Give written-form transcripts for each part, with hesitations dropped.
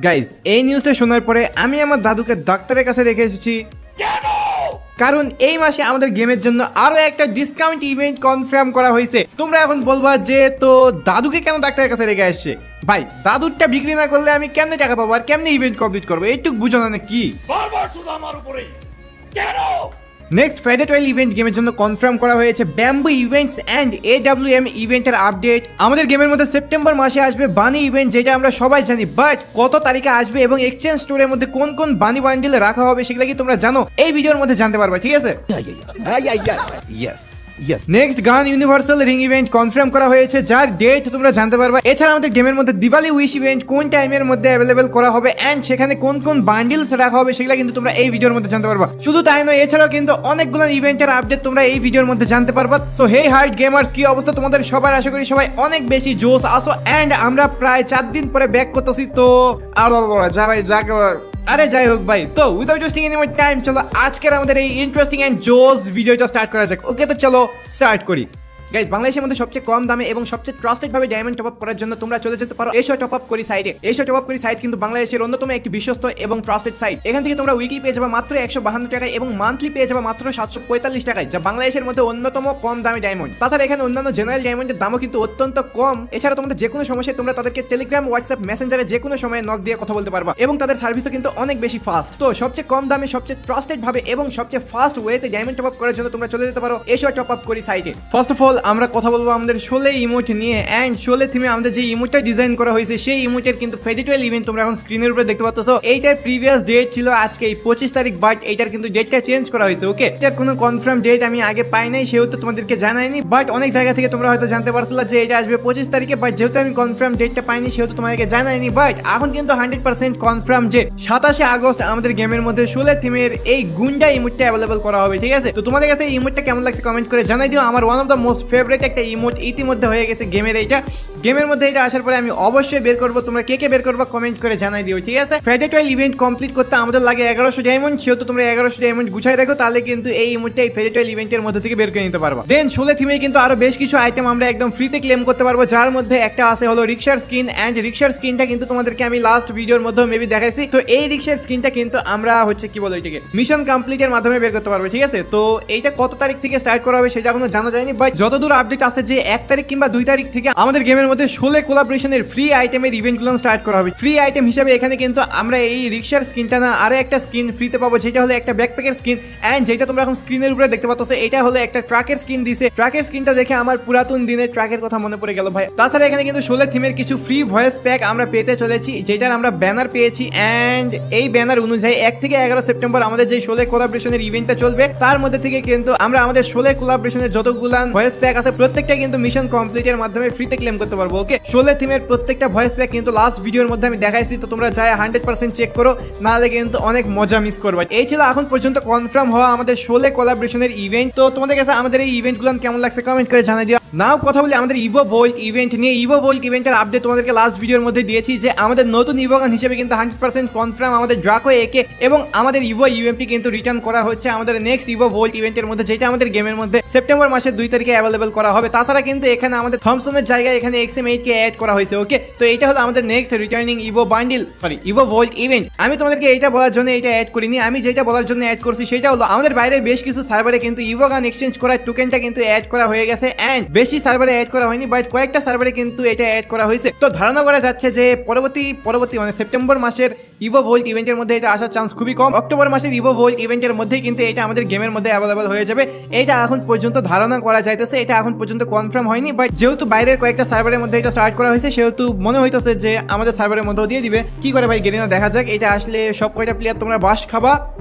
Guys এই নিউজটা শোনার পরে আমি আমার দাদুকে ডাক্তারের কাছে রেখে এসেছি, কারণ এই মাসে আমাদের গেমের জন্য আরো একটা ডিসকাউন্ট ইভেন্ট কনফার্ম করা হয়েছে। তোমরা এখন বলবা যে তো দাদুকে কেন ডাক্তারের কাছে রেখে আসছে? ভাই দাদুরটা বিক্রি না করলে আমি কেমনে টাকা পাবো আর কেমনে ইভেন্ট কমপ্লিট করবো? এইটুক বুঝো না কি? নেক্সট ফ্রাইডে 12 ইভেন্ট গেমের জন্য কনফার্ম করা হয়েছে। ব্যাম্বু ইভেন্টস এন্ড AWM ইভেন্টের আপডেট আমাদের গেমের মধ্যে সেপ্টেম্বর মাসে আসবে। বানি ইভেন্ট যেটা আমরা সবাই জানি, বাট কত তারিখে আসবে এবং এক্সচেঞ্জ স্টোরের মধ্যে কোন কোন বানি বান্ডিল রাখা হবে সেগুলো কি তোমরা জানো? এই ভিডিওর মধ্যে জানতে পারবা, ঠিক আছে? নেক্সট গান ইউনিভার্সাল রিং ইভেন্ট কনফার্ম করা হয়েছে, যার ডেট তোমরা জানতে পারবা। এছাড়া আমাদের গেমের মধ্যে দিওয়ালি উইশ ইভেন্ট কোন টাইমের মধ্যে অ্যাভেলেবেল করা হবে এন্ড সেখানে কোন কোন বান্ডিলস রাখা হবে সেগুলো কিন্তু তোমরা এই ভিডিওর মধ্যে জানতে পারবা। শুধু তাই নয়, এছাড়াও কিন্তু অনেকগুলো ইভেন্টের আপডেট তোমরা এই ভিডিওর মধ্যে জানতে পারবা। সো হে হার্ট গেমার্স, কি অবস্থা তোমাদের সবার? আশা করি সবাই অনেক বেশি জোশ আসো এন্ড আমরা প্রায় 4 দিন পরে ব্যাক করতেছি। তো আর যা ভাই যা আরে যাই হোক ভাই, তো without wasting any more time চলো আজকের আমাদের এই ইন্টারেস্টিং এন্ড জোস ভিডিওটা স্টার্ট করা যাক। ওকে, তো চলো স্টার্ট করি। গাইস, বাংলাদেশের মধ্যে সবচেয়ে কম দামে এবং সবচেয়ে ট্রাস্টেড ভাবে ডায়মন্ড টপ আপ করার জন্য তোমরা চলে যেতে পারো এশো টপ আপ করি সাইটে। এশো টপ আপ করি সাইট কিন্তু বাংলাদেশের অন্যতম একটি বিশ্বস্ত এবং ট্রাস্টেড সাইট। এখান থেকে তোমরা উইকলি পেয়ে যাবে মাত্র 152 টাকায় এবং মান্থলি পেয়ে যাবে মাত্র 745 টাকায়, যা বাংলাদেশের মধ্যে অন্যতম কম দামি ডায়মন্ড। তাছাড়া এখানে অন্যান্য জেনারেল ডায়মন্ডের দামও কিন্তু অত্যন্ত কম। এছাড়া তোমাদের যে কোনো সমস্যায় তোমরা তাদেরকে টেলিগ্রাম, হোয়াটসঅ্যাপ, মেসেঞ্জারে যে কোনো সময় নক দিয়ে কথা বলতে পারবা এবং তাদের সার্ভিসও কিন্তু অনেক বেশি ফাস্ট। তো সবচেয়ে কম দামে, সবচেয়ে ট্রাস্টেড ভাবে এবং সবচেয়ে ফাস্ট ওয়েতে ডায়মন্ড টপ আপ করার জন্য তোমরা চলে যেতে পারো এশো টপ আপ করি সাইটে। ফার্স্ট অফ অল আমরা কথা বলবো আমাদের শোলে ইমোট নিয়ে। এন্ড শোলে থিমে আমাদের যে ইমোটটা ডিজাইন করা হয়েছে সেই ইমোটের কিন্তু ফ্রাইডে 12 ইভেন্ট তোমরা এখন স্ক্রিনের উপরে দেখতে পাচ্ছ। এইটার প্রিভিয়াস ডেট ছিল আজকে 25 তারিখ, বাট এইটার কিন্তু ডেটটা চেঞ্জ করা হয়েছে। ওকে, এটার কোনো কনফার্ম ডেট আমি আগে পাই নাই, সেহেতু তোমাদেরকে জানাইনি। বাট অনেক জায়গা থেকে তোমরা হয়তো জানতে পারছিলে যে এটা আসবে 25 তারিখে, বাট যেহেতু আমি কনফার্ম ডেটটা পাইনি সেহেতু তোমাদেরকে জানাইনি। বাট এখন কিন্তু 100% কনফার্ম যে 27 আগস্ট আমাদের গেমের মধ্যে শোলে থিমের এই গুন্ডা ইমোটটা অ্যাভেলেবল করা হবে, ঠিক আছে? তো তোমাদের কাছে এই ইমোটটা কেমন লাগছে কমেন্ট করে জানাই দিও। আমার one of the most favourite একটা ইমোট ইতিমধ্যে হয়ে গেছে গেমের মধ্যে। এটা আসার পরে আমি অবশ্যই বের করবো। তোমরা কে কে বের করবো কমেন্ট করে জানাই দিও, ঠিক আছে? ফ্রাইডে 12 ইভেন্ট কমপ্লিট করতে আমাদের লাগে 1100 ডায়মন্ড, সেহেতু তোমরা 1100 ডায়মন্ড গুছাই রাখো, তাহলে কিন্তু এই ইমোটটা এই ফ্রাইডে 12 ইভেন্টের মধ্যে থেকে বের করে নিতে পারবা। দেন শোলে থিমে কিন্তু আরো বেশ কিছু আইটেম আমরা একদম ফ্রিতে ক্লেম করতে পারবো, যার মধ্যে একটা আছে হলো রিক্সার স্কিন। এন্ড রিক্সার স্কিনটা কিন্তু তোমাদেরকে আমি লাস্ট ভিডিওর মধ্যে মেবি দেখাইছি। তো এই রিক্সার স্কিনটা কিন্তু আমরা হচ্ছে কি বলে এটাকে মিশন কমপ্লিটের মাধ্যমে বের করতে পারবো, ঠিক আছে? তো এইটা কত তারিখ থেকে স্টার্ট করা হবে সেটা এখনো জানা যায়নি, বাট যতদূর আপডেট আছে যে 1 তারিখ কিংবা 2 তারিখ থেকে আমাদের গেমের মধ্যে শোলে কোলাবরেশনের ফ্রি আইটেমের ইভেন্টগুলো স্টার্ট করা হবে। ফ্রি আইটেম হিসেবে এখানে কিন্তু আমরা এই রিক্সার স্কিনটা না আরো একটা স্কিন ফ্রিতে পাবো, যেটা হলো একটা ব্যাকপ্যাকের স্কিন। এন্ড যেটা তোমরা এখন স্ক্রিনের উপরে দেখতে পাচ্ছ এটা হলো একটা ট্রাকের স্কিন দিছে। ট্রাকের স্কিনটা দেখে আমার পুরাতন দিনের ট্রাকের কথা মনে পড়ে গেল ভাই। তাছাড়া এখানে কিন্তু শোলে থিমের কিছু ফ্রি ভয়েস প্যাক আমরা পেতে চলেছি, যেটার আমরা ব্যানার পেয়েছি। এন্ড এই ব্যানার অনুযায়ী 1 থেকে 11 সেপ্টেম্বর আমাদের যে শোলে কোলাবরেশনের ইভেন্টটা চলবে তার মধ্যে থেকে কিন্তু আমরা আমাদের শোলে কোলাবরেশনের যতগুলো ভয়েস প্যাক আছে প্রত্যেকটা কিন্তু মিশন কমপ্লিটের মাধ্যমে ফ্রিতে ক্লেম করতে পারবো। ওকে, শোলে থিমের প্রত্যেকটা ভয়েস প্যাক কিন্তু লাস্ট ভিডিওর মধ্যে আমি দেখাইছি, তো তোমরা চাই 100% চেক করো, নাহলে কিন্তু অনেক মজা মিস করবে। এই ছিল এখন পর্যন্ত কনফার্ম হওয়া আমাদের শোলে কোলাবরেশনের ইভেন্ট। তো তোমাদের কাছে আমাদের এই ইভেন্টগুলো কেমন লাগছে কমেন্ট করে জানাই দিও। নাও কথা বলি আমাদের ইভো ভোল্ট ইভেন্ট নিয়ে। ইভো ভোল্ট ইভেন্টের আপডেট তোমাদেরকে লাস্ট ভিডিওর মধ্যে দিয়েছি যে আমাদের নতুন ইভোগান হিসেবে কিন্তু 100% কনফার্ম আমাদের ড্রাকো একে এবং আমাদের ইভো ইউএমপি কিন্তু রিটার্ন করা হচ্ছে আমাদের নেক্সট ইভো ভোল্ট ইভেন্টের মধ্যে, যেটা আমাদের গেমের মধ্যে সেপ্টেম্বর মাসের 2 তারিখে অ্যাভেলেবল করা হবে। তাছাড়া কিন্তু এখানে আমাদের থমসনের জায়গায় এখানে XM8 কে অ্যাড করা হয়েছে। ওকে, তো এটা হলো আমাদের নেক্সট রিটার্নিং ইভো বান্ডিল, সরি ইভো ভোল্ট ইভেন্ট। আমি তোমাদেরকে এইটা বলার জন্য এটা অ্যাড করিনি, আমি যেটা বলার জন্য অ্যাড করছি সেটা হলো আমাদের বাইরের বেশ কিছু সার্ভারে কিন্তু ইভোগান এক্সচেঞ্জ করার টোকেনটা কিন্তু অ্যাড করা হয়ে গেছে। এন্ড বেশি সার্ভারে অ্যাড করা হয়নি, বাট কয়েকটা সার্ভারে কিন্তু এটা অ্যাড করা হয়েছে। তো ধারণা করা যাচ্ছে যে পরবর্তী মানে সেপ্টেম্বর মাসের ইভো ভোল্ট ইভেন্টের মধ্যে এটা আসার চান্স খুবই কম। অক্টোবর মাসের ইভো ভোল্ট ইভেন্টের মধ্যেই কিন্তু এটা আমাদের গেমের মধ্যে অ্যাভেলেবল হয়ে যাবে। এটা এখন পর্যন্ত ধারণা করা যাইতেছে, এটা এখন পর্যন্ত কনফার্ম হয়নি, বাট যেহেতু বাইরের কয়েকটা সার্ভারের মধ্যে এটা স্টার্ট করা হয়েছে সেহেতু মনে হইতেছে যে আমাদের সার্ভারের মধ্যেও দিয়ে দিবে। কি করে ভাই গেরিনা, দেখা যাক। এটা আসলে সব কয়টা প্লেয়ার তোমরা বাস খাবা,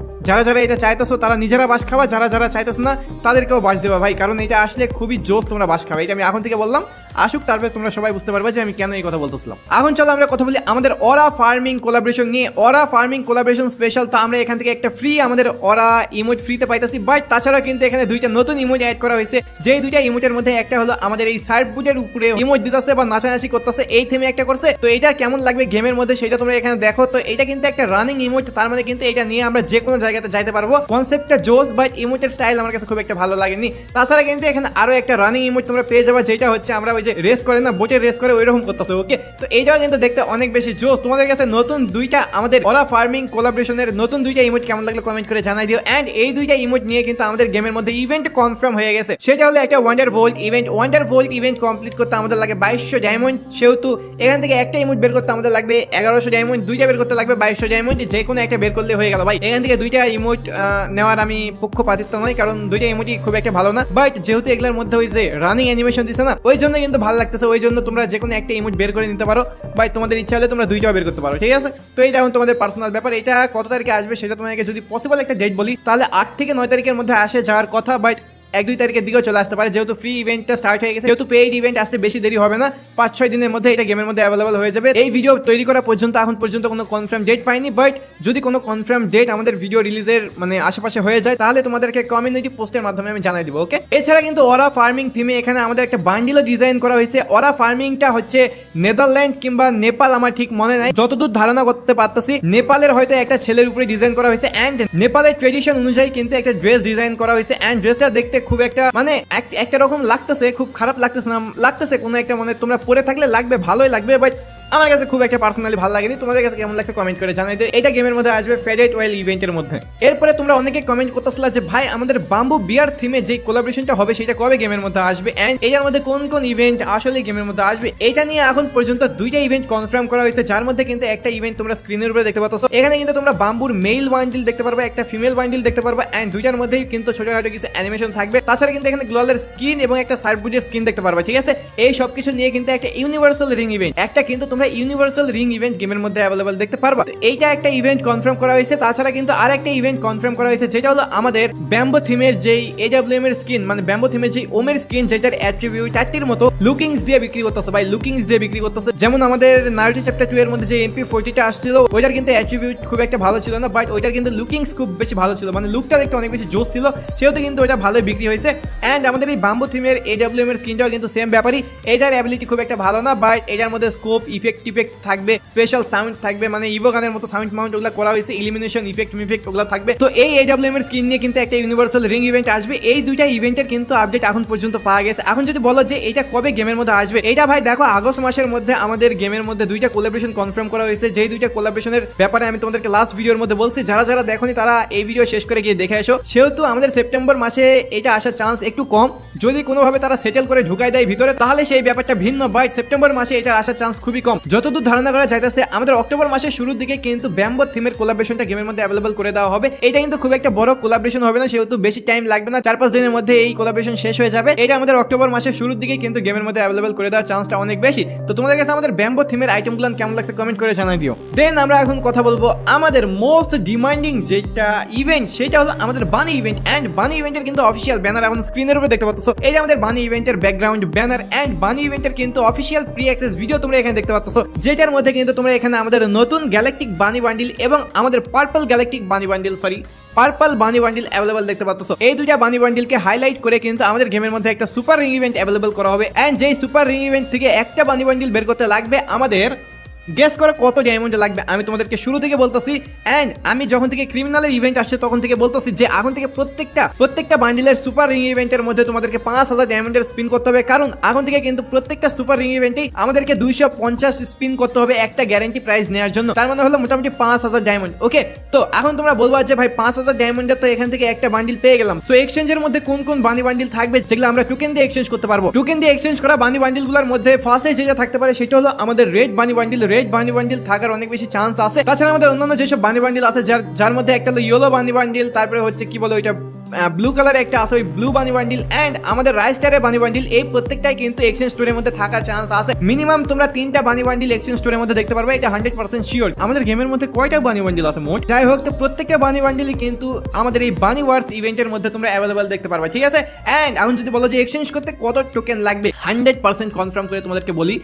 যারা যারা এটা চাইতেছো তারা নিজেরা বাস খাবা, যারা যারা চাইতেছো না তাদেরকেও বাস দেবা ভাই, কারণ এটা আসলে খুবই জোস তোমরা বাস খাবা। এটা আমি এখন থেকে বললাম, আসুক তারপরে তোমরা সবাই বুঝতে পারবে যে আমি কেন এই কথা বলতেছিলাম। এখন চলো আমরা কথা বলি আমাদের অরা ফার্মিং কোলাবরেশন নিয়ে। অরা ফার্মিং কোলাবরেশন স্পেশাল, তো আমরা এখান থেকে একটা ফ্রি আমাদের অরা ইমোট ফ্রিতে পাইতেছি, বাট তাছাড়া কিন্তু এখানে 2টা নতুন ইমোট অ্যাড করা হয়েছে। যেই 2টা ইমোটের মধ্যে একটা হলো আমাদের এই সার্ফবোটের উপরে ইমোট দিতেছে বা নাচানাচি করতেছে, এই থিমে একটা করছে। তো এটা কেমন লাগবে গেমের মধ্যে সেটা তোমরা এখানে দেখো। তো এটা কিন্তু একটা রানিং ইমোট, তার মানে কিন্তু এটা নিয়ে আমরা যে কোনো জায়গায় জায়গাতে যাইতে পারবো। কনসেপ্টটা জোস, বাট ইমোটের স্টাইল আমার কাছে খুব একটা ভালো লাগেনি। তাছাড়া কিন্তু এখানে আরো একটা রানিং ইমোট তোমরা পেয়ে যাবে, যেটা হচ্ছে আমরা ওই যে রেস করে না, বোটের রেস করে ওইরকম করতেছে। ওকে, তো এইটাও কিন্তু দেখতে অনেক বেশি জোস। তোমাদের কাছে নতুন দুইটা আমাদের ওরা ফার্মিং কোলাবোরেশনের নতুন দুইটা ইমোট কেমন লাগলো কমেন্ট করে জানাই দিও। এন্ড এই দুইটা ইমোট নিয়ে কিন্তু আমাদের গেমের মধ্যে ইভেন্ট কনফার্ম হয়ে গেছে। সেটা হলো একটা wonder volt event. Wonder volt event complete করতে আমাদের লাগে 2200 ডায়মন্ড। সেহেতু এখান থেকে একটা ইমোট বের করতে আমাদের লাগবে 1100 ডায়মন্ড, দুইটা বের করতে লাগবে 2200 ডায়মন্ড। যে কোনো একটা বের করলে হয়ে গেল ভাই। এখান থেকে দুইটা ইমোট নেওয়ার আমি পক্ষপাতিত্ব নয়, কারণ দুইটা ইমোটই খুব একটা ভালো না, বাট যেহেতু এগুলোর মধ্যে ওই যে রানিং অ্যানিমেশন দিছে না, ওই জন্য কিন্তু ভালো লাগতেছে। ওই জন্য তোমরা যে কোনো একটা ইমোট বের করে নিতে পারো, বাট তোমাদের ইচ্ছা হলে তোমরা দুইটাও বের করতে পারো, ঠিক আছে। তো এইটা এখন তোমাদের পার্সোনাল ব্যাপার। এটা কত তারিখে আসবে সেটা তোমাকে যদি পসিবল একটা ডেট বলি, তাহলে 8 থেকে 9 তারিখের মধ্যে আসে যাওয়ার কথা, বাট 1-2 তারিখের দিকেও চলে আসতে পারে। যেহেতু ফ্রি ইভেন্টটা স্টার্ট হয়ে গেছে, যেহেতু পেইড ইভেন্ট আসতে বেশি দেরি হবে না, 5-6 দিনের মধ্যে এটা গেমের মধ্যে অ্যাভেলেবল হয়ে যাবে। এই ভিডিও তৈরি করা পর্যন্ত এখন পর্যন্ত কোনো কনফার্ম ডেট পাইনি, বাট যদি কোনো কনফার্ম ডেট আমাদের ভিডিও রিলিজের মানে আশেপাশে হয়ে যায়, তাহলে তোমাদেরকে কমিউনিটি পোস্টের মাধ্যমে আমি জানাই দিব। ওকে, এছাড়া কিন্তু ওরা ফার্মিং থিমে এখানে আমাদের একটা বান্ডিলও ডিজাইন করা হয়েছে। ওরা ফার্মিংটা হচ্ছে নেদারল্যান্ড কিংবা নেপাল, আমার ঠিক মনে নাই, যতদূর ধারণা করতে পারতেছি নেপালের হয়তো একটা ছেলের উপরে ডিজাইন করা হয়েছে। এন্ড নেপালের ট্রেডিশন অনুযায়ী কিন্তু একটা ড্রেস ডিজাইন করা হয়েছে। এন্ড ড্রেসটা দেখতে খুব একটা মানে একটা রকম লাগতেছে, খুব খারাপ লাগতেছে না, লাগতেছে কোনো একটা মানে তোমরা পরে থাকলে লাগবে, ভালোই লাগবে, বাট আমার কাছে খুব একটা পার্সোনালি ভালো লাগেনি। তোমাদের কাছে কেমন লাগছে কমেন্ট করে জানাই দিও। এটা গেমের মধ্যে আসবে ফেডারেট ওয়েল ইভেন্টের মধ্যে। এরপরে তোমরা অনেকে কমেন্ট করতেছিলা যে ভাই আমাদের বাম্বু বিয়ার থিমে যে কোলাবোরেশনটা হবে সেটা কবে গেমের মধ্যে আসবে, এন্ড এটার মধ্যে কোন কোন ইভেন্ট আসলে গেমের মধ্যে আসবে। এটা নিয়ে এখন পর্যন্ত দুইটা ইভেন্ট কনফার্ম করা হয়েছে, যার মধ্যে কিন্তু একটা ইভেন্ট তোমরা স্ক্রিনের উপরে দেখতে পাচ্ছ। এখানে কিন্তু তোমরা বাম্বুর মেল বান্ডিল দেখতে পারবে, একটা ফিমেল বান্ডিল দেখতে পারবে, এন্ড দুইটার মধ্যেই কিন্তু ছোটখাটো কিছু অ্যানিমেশন থাকবে। তাছাড়া কিন্তু এখানে গ্লোয়ালের স্কিন এবং একটা সার্ফবোর্ডের স্কিন দেখতে পারবে, ঠিক আছে। এই সব কিছু নিয়ে কিন্তু একটা ইউনিভার্সাল রিং ইভেন্ট, একটা কিন্তু তোমরা ইউনিভার্সাল রিং ইভেন্ট গেমের মধ্যে অ্যাভেলেবল দেখতে পারবা। এইটা একটা ইভেন্ট কনফার্ম করা হয়েছে। তাছাড়া কিন্তু আরেকটা ইভেন্ট কনফার্ম করা হয়েছে, যেটা হলো আমাদের ব্যাম্বো থিমের যেই AWM এর স্কিন, মানে ব্যাম্বো থিমের যেই ওমের স্কিন, যেটার অ্যাট্রিবিউট 4টির মতো লুকিংস দিয়ে বিক্রি করতেছে ভাই, লুকিংস দিয়ে বিক্রি করতেছে। যেমন আমাদের নারুটো চ্যাপ্টার 2 এর মধ্যে যে MP40টা আসছিল, ওইটার কিন্তু অ্যাট্রিবিউট খুব একটা ভালো ছিল না, বাট ওইটার কিন্তু লুকিংস খুব বেশি ভালো ছিল, মানে লুকটা দেখতে অনেক বেশি জোস ছিল, সেহেতু কিন্তু ওইটা ভালোই বিক্রি হয়েছে। এন্ড আমাদের এই ব্যাম্বো থিমের AWM এর স্কিনটাও কিন্তু সেম ব্যাপারই। এটার অ্যাবিলিটি খুব একটা ভালো না, বাট এটার মধ্যে স্কোপ ইফেক্ট থাকবে, স্পেশাল সাউন্ড থাকবে, মানে ইভো গানের মতো সাউন্ড মাউন্ট ওগুলো করা হয়েছে, ইলিমিনেশন ইফেক্ট ওগুলো থাকবে। তো এই AWM এর স্কিন নিয়ে কিন্তু একটা ইউনিভার্সাল রিং ইভেন্ট আসবে। এই দুইটা ইভেন্টের কিন্তু আপডেট এখন পর্যন্ত পাওয়া গেছে। এখন যদি বলো যে এটা কবে গেমের মধ্যে আসবে, এটা ভাই দেখো আগস্ট মাসের মধ্যে আমাদের গেমের মধ্যে দুইটা কোলাবোরেশন কনফার্ম করা হয়েছে। যেই দুইটা কোলাবোরেশনের ব্যাপারে আমি তোমাদেরকে লাস্ট ভিডিওর মধ্যে বলছি, যারা যারা দেখোনি তারা এই ভিডিও শেষ করে গিয়ে দেখে এসো। সেহেতু আমাদের সেপ্টেম্বর মাসে এটা আসার চান্স একটু কম, যদি কোনোভাবে তারা সেটেল করে ঢুকাই দেয় ভিতরে, তাহলে সেই ব্যাপারটা ভিন্ন, বাট সেপ্টেম্বর মাসে এটার আসার চান্স খুবই কম। যতদূর ধারণা করা যাইতেছে আমাদের অক্টোবর মাসের শুরুর দিকে কিন্তু ব্যাম্বো থিমের কোলাবোরেশনটা গেমের মধ্যে অ্যাভেলেবল করে দেওয়া হবে। এটা কিন্তু খুব একটা বড় কোলাবোরেশন হবে না, সেহেতু বেশি টাইম লাগবে না, 4-5 দিনের মধ্যে এই কোলাবোরেশন শেষ হয়ে যাবে। এটা আমাদের অক্টোবর মাসের শুরুর দিকে কিন্তু গেমের মধ্যে অ্যাভেলেবল করে দেওয়ার চান্সটা অনেক বেশি। তো তোমাদের কাছে আমাদের ব্যাম্বো থিমের আইটেমগুলো কেমন লাগছে কমেন্ট করে জানাই দিও। দেন আমরা এখন কথা বলবো আমাদের মোস্ট ডিমান্ডিং যেটা ইভেন্ট, সেটা হলো আমাদের বানি ইভেন্ট। এন্ড বানি ইভেন্টের কিন্তু অফিসিয়াল ব্যানার এখন স্ক্রিনের উপরে দেখতে পাচ্ছ। এই যে আমাদের বানি ইভেন্টের ব্যাকগ্রাউন্ড ব্যানার, এন্ড বানি ইভেন্টের কিন্তু অফিসিয়াল প্রি অ্যাক্সেস ভিডিও তোমরা এখানে দেখতে পাচ্ছ, যেটার মধ্যে কিন্তু তোমরা এখানে আমাদের নতুন গ্যালাকটিক বানি বান্ডিল এবং আমাদের purple galactic bunny bundle purple bunny bundle available দেখতে পাচ্ছ। এই দুইটা বানি বান্ডিলকে হাইলাইট করে কিন্তু আমাদের গেমের মধ্যে একটা সুপার রিং ইভেন্ট অ্যাভেলেবল করা হবে। এন্ড যেই সুপার রিং ইভেন্ট থেকে একটা বানি বান্ডিল বের করতে লাগবে আমাদের, গেস করো কত ডায়মন্ড লাগবে, আমি তোমাদেরকে শুরু থেকে বলতেছি। এন্ড আমি যখন থেকে ক্রিমিনালের ইভেন্ট আসছে তখন থেকে বলতেছি যে এখন থেকে প্রত্যেকটা বান্ডিলের সুপার রিং ইভেন্টের মধ্যে তোমাদেরকে 5000 ডায়মন্ডের স্পিন করতে হবে, কারণ এখন থেকে কিন্তু প্রত্যেকটা সুপার রিং ইভেন্টেই আমাদেরকে 250 স্পিন করতে হবে একটা গ্যারান্টি প্রাইজ নেওয়ার জন্য, তার মানে হলো মোটামুটি 5000 ডায়মন্ড। ওকে, তো এখন তোমরা বলবা যে ভাই 5000 ডায়মন্ডের তো এখান থেকে একটা বান্ডিল পেয়ে গেলাম, সো এক্সচেঞ্জের মধ্যে কোন কোন বানি বান্ডিল থাকবে যেগুলো আমরা টোকেন দিয়ে এক্সচেঞ্জ করতে পারবো। টোকেন দিয়ে এক্সচেঞ্জ করা বানি বান্ডিলগুলোর মধ্যে ফার্স্টে যেটা থাকতে পারে সেটা হলো আমাদের red bunny bundle. Red bunny bundle থাকার অনেক বেশি চান্স আছে। তাছাড়া আমাদের অন্যান্য যেসব বানি বান্ডিল আছে, যার মধ্যে একটা হলো ইয়েলো বানি বান্ডিল, তারপরে হচ্ছে কি বলে ওইটা ব্লু কালার একটা আছে, ওই ব্লু বানি বান্ডিল, এন্ড আমাদের রাইস্টারের বানি বান্ডিল, এই প্রত্যেকটাই কিন্তু এক্সচেঞ্জ স্টোরের মধ্যে থাকার চান্স আছে। মিনিমাম তোমরা 3টা বানি বান্ডিল এক্সচেঞ্জ স্টোরের মধ্যে দেখতে পারবে, এটা 100% শিওর। আমাদের গেমের মধ্যে কয়টা বানি বান্ডিল আছে মোট, যাই হোক, তো প্রত্যেকটা বানি বান্ডিলই কিন্তু আমাদের এই বানি ওয়ার্স ইভেন্টের মধ্যে তোমরা অ্যাভেলেবল দেখতে পারবে, ঠিক আছে। এন্ড এখন যদি বলো যে এক্সচেঞ্জ করতে কত টোকেন লাগবে, 100% কনফার্ম করে তোমাদেরকে বলি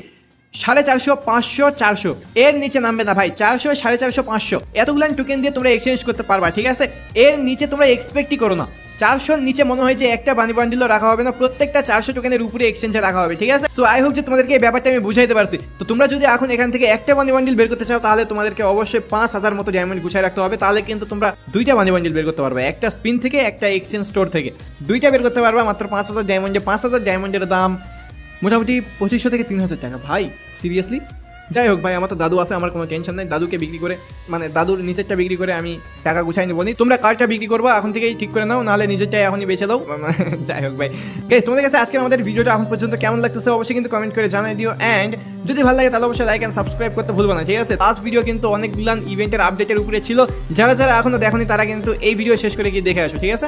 450, 500, 400 এর নিচে নামবে না ভাই। 400, 450, 500 এতগুলো টোকেন দিয়ে তোমরা এক্সচেঞ্জ করতে পারবা, ঠিক আছে। এর নিচে তোমরা এক্সপেক্টই করো না। 400 নিচে মনে হয় যে একটা বানি বান্ডিলও রাখা হবে না, প্রত্যেকটা 400 টোকেনের উপরে এক্সচেঞ্জে রাখা হবে, ঠিক আছে। সো আই হোপ যে তোমাদেরকে এই ব্যাপারটা আমি বুঝাইতে পারছি। তো তোমরা যদি এখন এখান থেকে একটা বানি বান্ডিল বের করতে চাও তাহলে তোমাদেরকে অবশ্যই 5000 মতো ডায়মন্ড গুছায় রাখতে হবে, তাহলে কিন্তু তোমরা দুইটা বানি বান্ডিল বের করতে পারবে, একটা স্পিন থেকে একটা এক্সচেঞ্জ স্টোর থেকে, দুইটা বের করতে পারবে মাত্র 5000 ডায়মন্ডে। 5000 ডায়মন্ডের দাম মোটামুটি 2500 থেকে 3000 টাকা ভাই, সিরিয়াসলি। যাই হোক ভাই, আমার তো দাদু আছে, আমার কোনো টেনশন নাই, দাদুকে বিক্রি করে মানে দাদুর নিজেরটা বিক্রি করে আমি টাকা গুছাই নেবো। তোমরা কারটা বিক্রি করবো এখন থেকেই ঠিক করে নাও, নাহলে নিজেরটাই এখনই বেঁচে দাও। যাই হোক ভাই, গাইস তোমাদের কাছে আজকে আমাদের ভিডিওটা এখন পর্যন্ত কেমন লাগতেছে অবশ্যই কিন্তু কমেন্ট করে জানাই দিও, অ্যান্ড যদি ভালো লাগে তাহলে অবশ্যই লাইক অ্যান্ড সাবস্ক্রাইব করতে ভুলবো না, ঠিক আছে। লাস্ট ভিডিও কিন্তু অনেকগুলো ইভেন্টের আপডেটের উপরে ছিল, যারা যারা এখনো দেখোনি তারা কিন্তু এই ভিডিও শেষ করে গিয়ে দেখে আসো, ঠিক আছে।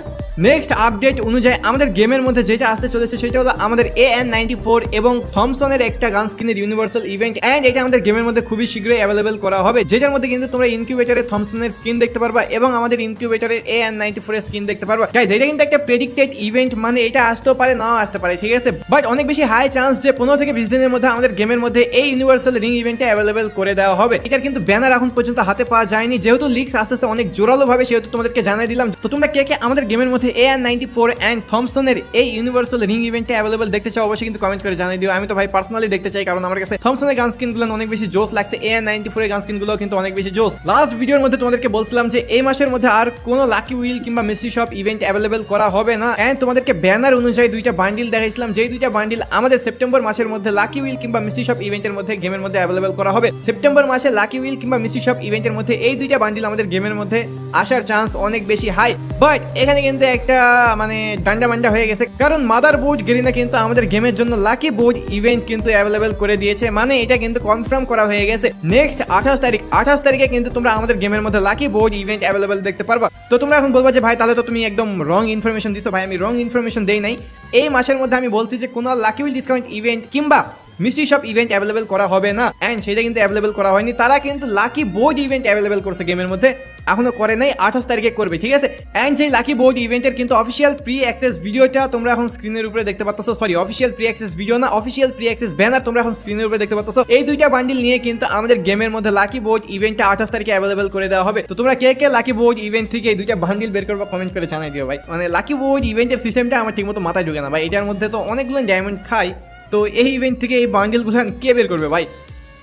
নেক্সট আপডেট অনুযায়ী আমাদের গেমের মধ্যে যেটা আসতে চলেছে সেটা হলো আমাদের AN94 এবং থমসনের একটা গান স্কিনের ইউনিভার্সাল ইভেন্ট, অ্যান্ড এটা আমাদের গেমের মধ্যে খুবই শীঘ্রই অ্যাভেলেবেল করা হবে, যেটার মধ্যে কিন্তু তোমরা ইনকিউবেটরের থমসনের স্কিন দেখতে পারবা এবং আমাদের ইনকিউবেটরের AN94 এর স্কিন দেখতে পারবা। গাইস এটা কিন্তু একটা প্রেডিক্টেড ইভেন্ট, মানে এটা আসতেও পারে নাও আসতে পারে, ঠিক আছে, বাট অনেক বেশি হাই চান্স যে 15 থেকে 20 দিনের মধ্যে আমাদের গেমের মধ্যে এই ইউনিভার্সাল রিং ইভেন্টটা অ্যাভেলেবেল করে দেওয়া হবে। এটার কিন্তু ব্যানার এখন পর্যন্ত হাতে পাওয়া যায়নি, যেহেতু লিক্স আসতেছে অনেক জোরালো ভাবে, সেহেতু তোমাদেরকে জানাই দিলাম। তো তোমরা কে কে আমাদের গেমের মধ্যে AN94 এন্ড থমসনের এই ইউনিভার্সাল রিং ইভেন্টটা অ্যাভেলেবল দেখতে চাও অবশ্যই কিন্তু কমেন্ট করে জানাই দিও। আমি তো ভাই পার্সোনালি দেখতে চাই, কারণ আমার কাছে থমসনের গান স্কিনগুলো অনেক বেশি জোস লাগছে, AN94 এর গান স্কিনগুলো কিন্তু অনেক বেশি জোস। লাস্ট ভিডিওর মধ্যে তোমাদেরকে বলছিলাম যে এই মাসের মধ্যে আর কোনো লাকি উইল কিংবা মিস্ট্রি শপ ইভেন্ট অ্যাভেলেবল করা হবে না, এন্ড তোমাদেরকে ব্যানার অনুযায়ী দুইটা বান্ডিল দেখাইছিলাম, যেই দুইটা বান্ডিল আমাদের সেপ্টেম্বর মাসের মধ্যে লাকি উইল কিংবা মিস্ট্রি শপ ইভেন্টের মধ্যে গেমের মধ্যে অ্যাভেলেবল করা হবে। সেপ্টেম্বর মাসে লাকি উইল কিংবা মিস্ট্রি শপ ইভেন্টের মধ্যে এই দুইটা বান্ডিল আমাদের গেমের মধ্যে আসার চান্স অনেক বেশি হাই, বাট এখানে কিন্তু একটা মানে ডান্ডা মান্ডা হয়ে গেছে, কারণ মাদার বোর্ড গেরিনা কিন্তু আমাদের গেমের জন্য লাকি বোর্ড ইভেন্ট কিন্তু অ্যাভেলেবল করে দিয়েছে, মানে এটা কিন্তু কনফার্ম করা হয়ে গেছে। নেক্সট 28 তারিখে কিন্তু তোমরা আমাদের গেমের মধ্যে লাকি বোর্ড ইভেন্ট অ্যাভেলেবল দেখতে পারবা। তো তোমরা এখন বলবা যে ভাই তাহলে তো তুমি একদম রং ইনফরমেশন দিছো। ভাই আমি রং ইনফরমেশন দেই নাই, এই মাসের মধ্যে আমি বলছি যে কোনো লাকি উইল ডিসকাউন্ট ইভেন্ট কিংবা মিস্ট্রি শপ ইভেন্ট অ্যাভেলেবল করা হবে না, অ্যান্ড সেটা কিন্তু অ্যাভেলেবল করা হয়নি। তারা কিন্তু লাকি বোর্ড ইভেন্ট অ্যাভেলেবল করছে গেমের মধ্যে, এখনো করে নাই, 28 তারিখে করবে, ঠিক আছে। অ্যান্ড সেই লাকি বোর্ড ইভেন্টের কিন্তু অফিসিয়াল প্রি অ্যাক্সেস ভিডিওটা তোমরা এখন স্ক্রিনের উপরে দেখতে পাচ্ছ, sorry official pre access video না, অফিসিয়াল প্রি অ্যাক্সেস ব্যানার তোমরা এখন স্ক্রিনের উপরে দেখতে পাচ্ছ। এই দুইটা বান্ডিল নিয়ে কিন্তু আমাদের গেমের মধ্যে লাকি বোর্ড ইভেন্টটা 28 তারিখে অ্যাভেলেবল করে দেওয়া হবে। তো তোমরা কে কে লাকি বোর্ড ইভেন্ট থেকে এই দুইটা বান্ডিল বের করবা কমেন্ট করে জানাই দিও ভাই। মানে লাকি বোর্ড ইভেন্টের সিস্টেমটা আমার ঠিকমতো মাথায় ঢুকে না ভাই, এটার মধ্যে তো অনেকগুলো ডায়মন্ড খাই, তো এই ইভেন্ট থেকে এই বান্ডিলগুলো কে বের করবে ভাই?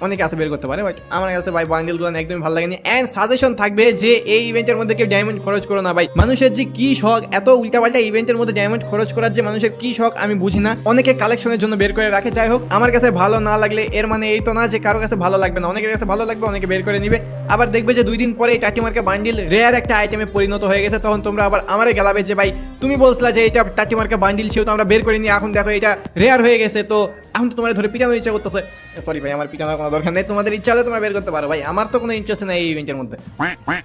অনেকে আছে বের করতে পারে, বাট আমার কাছে ভাই বান্ডেলগুলো একদমই ভালো লাগেনি। এন্ড সাজেশন থাকবে যে এই ইভেন্টের মধ্যে কেউ ডায়মন্ড খরচ করো না ভাই। মানুষের যে কি শখ এত উল্টাপাল্টা ইভেন্টের মধ্যে ডায়মন্ড খরচ করার, যে মানুষের কি শখ আমি বুঝি না। অনেকে কালেকশনের জন্য বের করে রাখে, যাই হোক আমার কাছে ভালো না লাগলে এর মানে এই তো না যে কারো কাছে ভালো লাগবে না, অনেকের কাছে ভালো লাগবে, অনেকে বের করে নিবে। আবার দেখবে যে 2 দিন পরে এই টাটিমার্কা বান্ডিল রেয়ার একটা আইটেমে পরিণত হয়ে গেছে, তখন তোমরা আবার আমারে গেলাবে যে ভাই তুমি বলছিলা যে এটা টাটিমার্কা বান্ডিল ছিল, তো আমরা বের করে নিই, এখন দেখো এটা রেয়ার হয়ে গেছে, তো এখন তো তোমার ধরে পিটানোর ইচ্ছা করতেছে। সরি ভাই, আমার পিটানোর কোনো দরকার নেই, তোমাদের ইচ্ছা হলে তোমরা বের করতে পারো ভাই, আমার তো কোনো ইন্টারেস্ট নেই এই ইভেন্টের মধ্যে।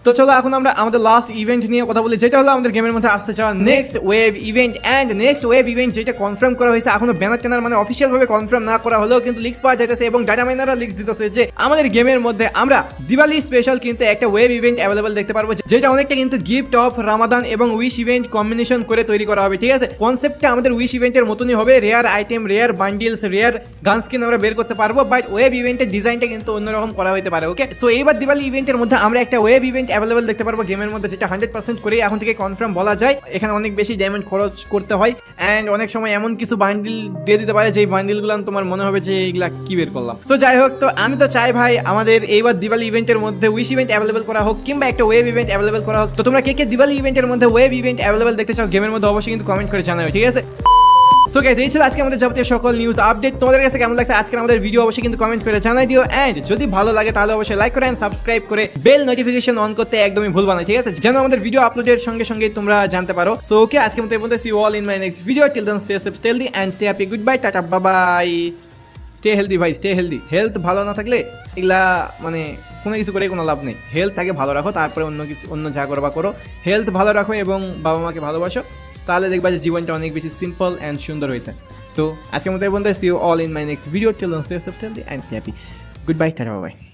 তো চলো এখন আমরা আমাদের লাস্ট ইভেন্ট নিয়ে কথা বলি, যেটা হলো আমাদের গেমের মধ্যে আসতে চাওয়া next wave event. And next wave event যেটা কনফার্ম করা হয়েছে, এখনো ব্যানার ট্যানার মানে অফিসিয়াল ভাবে কনফার্ম না করা হলেও কিন্তু লিক্স পাওয়া যাইতেছে এবং ডাটা মাইনাররা লিক্স দিতেছে যে আমাদের গেমের মধ্যে আমরা দিওয়ালি স্পেশাল কিন্তু একটা ওয়েভ ইভেন্ট অ্যাভেলেবল দেখতে পারবো, যেটা অনেকটা কিন্তু গিফট অফ রামাদান এবং উইশ ইভেন্ট কম্বিনেশন করে তৈরি করা হবে, ঠিক আছে। কনসেপ্টটা আমাদের উইশ ইভেন্টের মতনই হবে, rare item, rare bundles, rare gun skin আমরা বের করতে পারবো, বাট ওয়েব ইভেন্টের ডিজাইনটা কিন্তু অন্যরকম করা হতে পারে, ওকে। সো এইবার দিওয়ালি ইভেন্টের মধ্যে আমরা একটা ওয়েব ইভেন্ট অ্যাভেলেবল দেখতে পারবো গেমের মধ্যে, যেটা 100% করে এখন থেকে কনফার্ম বলা যায়। এখানে অনেক বেশি ডায়মন্ড খরচ করতে হয়, অ্যান্ড অনেক সময় এমন কিছু বান্ডিল দিয়ে দিতে পারে যে বান্ডিলগুলো তোমার মনে হবে যে এগুলা কি বের করলাম। তো যাই হোক, তো আমি তো চাই ভাই আমাদের এইবার দিওয়ালি ইভেন্টের মধ্যে উইশ ইভেন্ট অ্যাভেলেবল করা হোক কিংবা একটা ওয়েব ইভেন্ট অ্যাভেলেবল করা হোক। তো তোমরা কে কে দিওয়ালি ইভেন্টের মধ্যে ওয়েব ইভেন্ট অ্যাভেলেবল দেখতে চাও গেমের মধ্যে অবশ্যই কিন্তু কমেন্ট করে জানাও, ঠিক আছে। সো গাইস এই ছিল আজকে আমাদের যাবতীয় সকল নিউজ আপডেট। তোমাদের কাছে কেমন লাগছে আজকে আমাদের ভিডিও অবশ্যই কিন্তু কমেন্ট করে জানাই দিও, এন্ড যদি ভালো লাগে তাহলে অবশ্যই লাইক করে এন্ড সাবস্ক্রাইব করে বেল নোটিফিকেশন অন করতে একদমই ভুলবা না, ঠিক আছে, যেন আমাদের ভিডিও আপলোডের সঙ্গে সঙ্গে তোমরা জানতে পারো। সো ওকে, আজকে মতো এই পর্যন্ত, see you all in my next video. Till then stay safe, stay healthy and stay happy. Goodbye, tata, bye bye. Stay healthy ভাই, স্টে হেলদি। হেলথ ভালো না থাকলে এগুলা মানে কোনো কিছু করে কোনো লাভ নেই। হেলথ আগে ভালো রাখো, তারপরে অন্য কিছু, অন্য যা করবা করো। হেলথ ভালো রাখো এবং বাবা মাকে ভালোবাসো, তাহলে দেখবা যে জীবনটা অনেক বেশি সিম্পল অ্যান্ড সুন্দর হয়েছে। তো আজকের মতো এই পর্যন্ত, see you all in my next video. Till then stay safe, stay healthy and stay happy. Goodbye, tata, bye by.